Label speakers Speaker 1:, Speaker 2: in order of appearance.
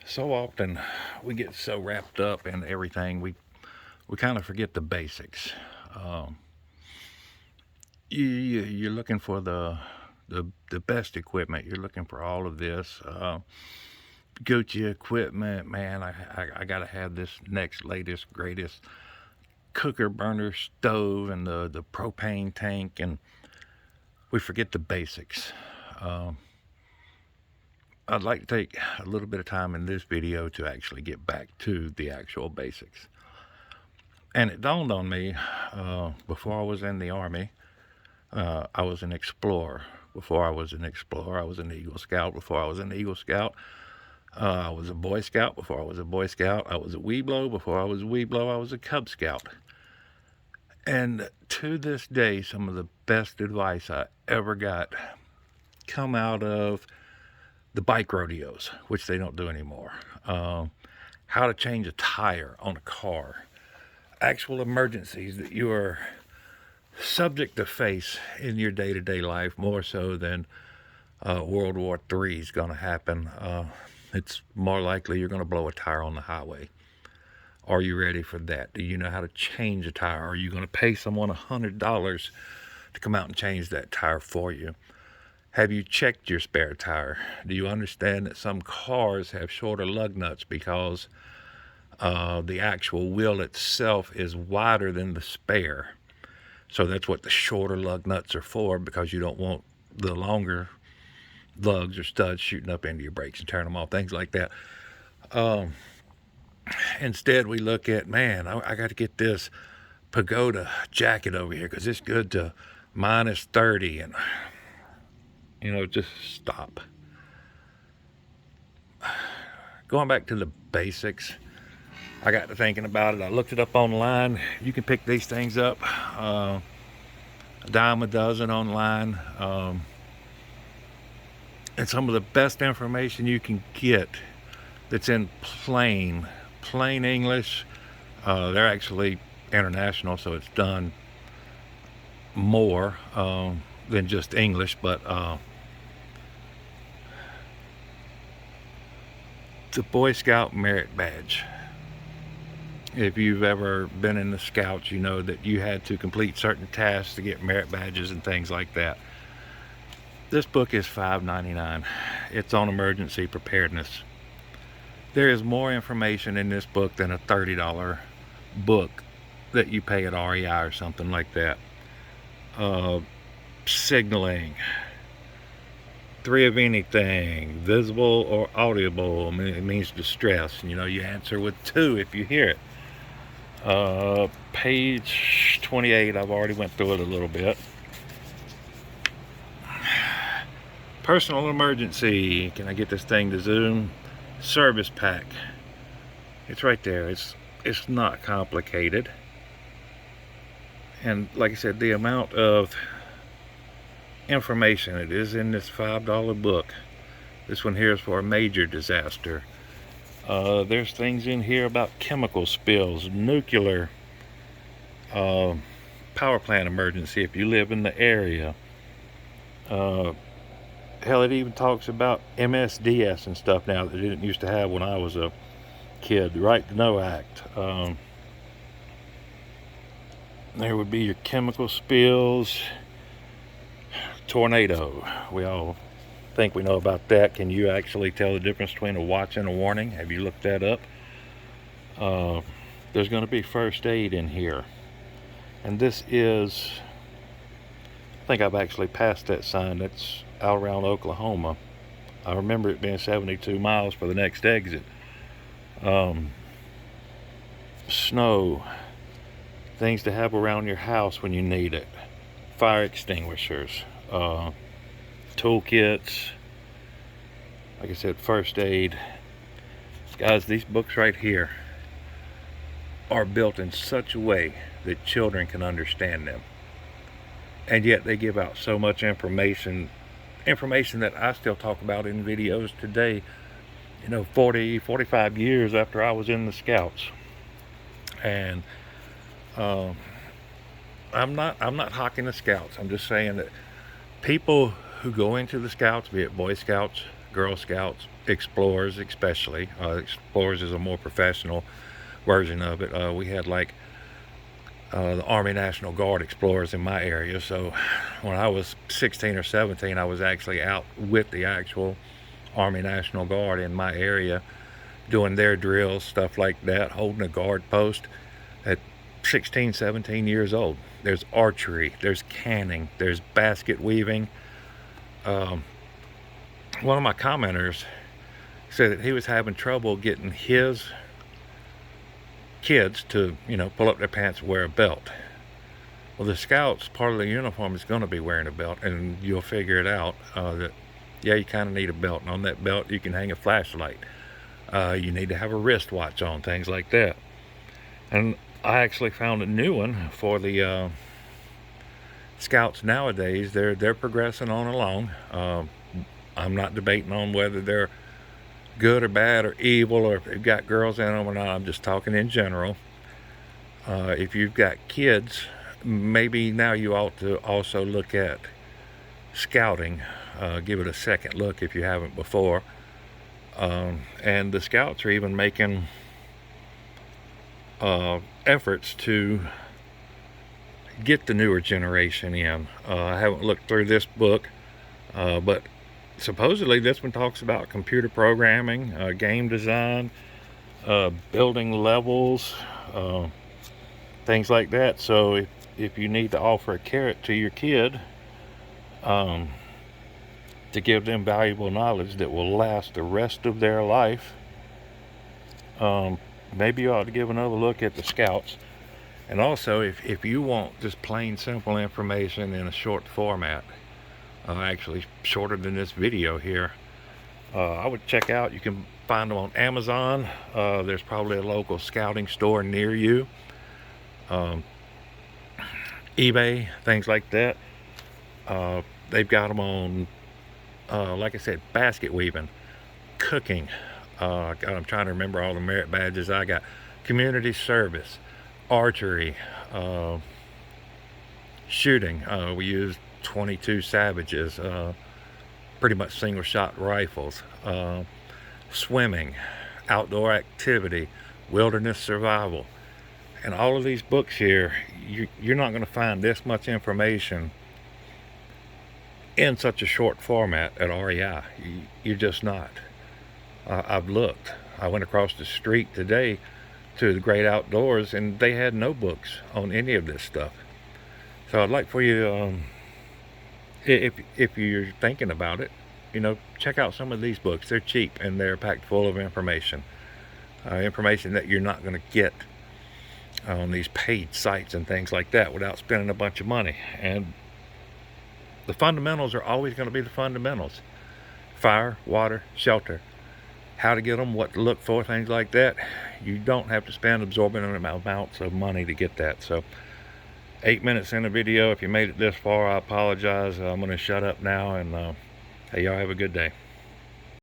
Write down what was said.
Speaker 1: So often we get so wrapped up in everything, we kind of forget the basics. Um, you're looking for the best equipment. You're looking for all of this Gucci equipment. Man, I got to have this next, latest, greatest cooker burner stove and the propane tank, and we forget the basics. Um, I'd like to take a little bit of time in this video to actually get back to the actual basics. And it dawned on me before I was in the Army, I was an explorer. Before I was an explorer, I was an Eagle Scout. Before I was an Eagle Scout, I was a Boy Scout. Before I was a Boy Scout, I was a Weeblo. Before I was a Weeblo, I was a Cub Scout. And to this day, some of the best advice I ever got come out of the bike rodeos, which they don't do anymore. How to change a tire on a car, actual emergencies that you are subject to face in your day-to-day life, more so than World War III is going to happen. It's more likely you're going to blow a tire on the highway. Are you ready for that? Do you know how to change a tire? Are you going to pay someone $100 to come out and change that tire for you? Have you checked your spare tire? Do you understand that some cars have shorter lug nuts because the actual wheel itself is wider than the spare? So that's what the shorter lug nuts are for, because you don't want the longer lugs or studs shooting up into your brakes and turning them off, things like that. Um, Instead, we look at, man, I got to get this Pagoda jacket over here because it's good to minus 30. And, just stop. Going back to the basics, I got to thinking about it. I looked it up online. You can pick these things up a dime a dozen online. And some of the best information you can get that's in plain English. They're actually international, so it's done more than just English. But the Boy Scout Merit Badge. If you've ever been in the Scouts, you know that you had to complete certain tasks to get merit badges and things like that. This book is $5.99. It's on emergency preparedness. There is more information in this book than a $30 book that you pay at REI or something like that. Signaling, 3 of anything, visible or audible, it means distress. You answer with 2 if you hear it. Page 28, I've already went through it a little bit. Personal emergency. Can I get this thing to zoom? Service pack. It's right there. It's not complicated. And like I said, the amount of information it is in this $5 book. This one here is for a major disaster. There's things in here about chemical spills, nuclear power plant emergency if you live in the area. Hell, it even talks about MSDS and stuff now that it didn't used to have when I was a kid. The Right to Know Act. There would be your chemical spills. Tornado. We all think we know about that. Can you actually tell the difference between a watch and a warning? Have you looked that up? There's going to be first aid in here. And this is, I think I've actually passed that sign. That's out around Oklahoma. I remember it being 72 miles for the next exit. Snow. Things to have around your house when you need it. Fire extinguishers. Toolkits. Like I said, first aid. Guys, these books right here are built in such a way that children can understand them. And yet they give out so much information that I still talk about in videos today, 45 years after I was in the Scouts. And I'm not hocking the Scouts. I'm just saying that people who go into the Scouts, be it Boy Scouts, Girl Scouts, Explorers especially. Explorers is a more professional version of it. We had like the Army National Guard Explorers in my area. So when I was 16 or 17, I was actually out with the actual Army National Guard in my area doing their drills, stuff like that, holding a guard post at 16, 17 years old. There's archery, there's canning, there's basket weaving. Um, One of my commenters said that he was having trouble getting his kids to, pull up their pants and wear a belt. Well, the scouts, part of the uniform is going to be wearing a belt, and you'll figure it out that, yeah, you kind of need a belt. And on that belt, you can hang a flashlight. You need to have a wristwatch on, things like that. And I actually found a new one for the scouts nowadays. They're progressing on along. I'm not debating on whether they're good or bad or evil, or if they've got girls in them or not. I'm just talking in general. If you've got kids, maybe now you ought to also look at scouting. Give it a second look if you haven't before. And the scouts are even making efforts to get the newer generation in. I haven't looked through this book, but supposedly this one talks about computer programming, game design, building levels, things like that. So if you need to offer a carrot to your kid, to give them valuable knowledge that will last the rest of their life, maybe you ought to give another look at the scouts. And also, if you want just plain simple information in a short format, actually shorter than this video here, I would check out, you can find them on Amazon. There's probably a local scouting store near you. eBay, things like that. They've got them on, like I said, basket weaving, cooking. God, I'm trying to remember all the merit badges I got. Community service, archery, shooting. We use 22 Savages, pretty much single shot rifles, swimming, outdoor activity, wilderness survival. And all of these books here, you're not going to find this much information in such a short format at REI. You're just not. I've looked. I went across the street today to the Great Outdoors, and they had no books on any of this stuff. So I'd like for you, if you're thinking about it, check out some of these books. They're cheap and they're packed full of information. Information that you're not going to get on these paid sites and things like that without spending a bunch of money. And the fundamentals are always going to be the fundamentals. Fire, water, shelter, how to get them, what to look for, things like that. You don't have to spend absorbent amounts of money to get that. So 8 minutes in the video. If you made it this far, I apologize. I'm going to shut up now, and hey, y'all have a good day.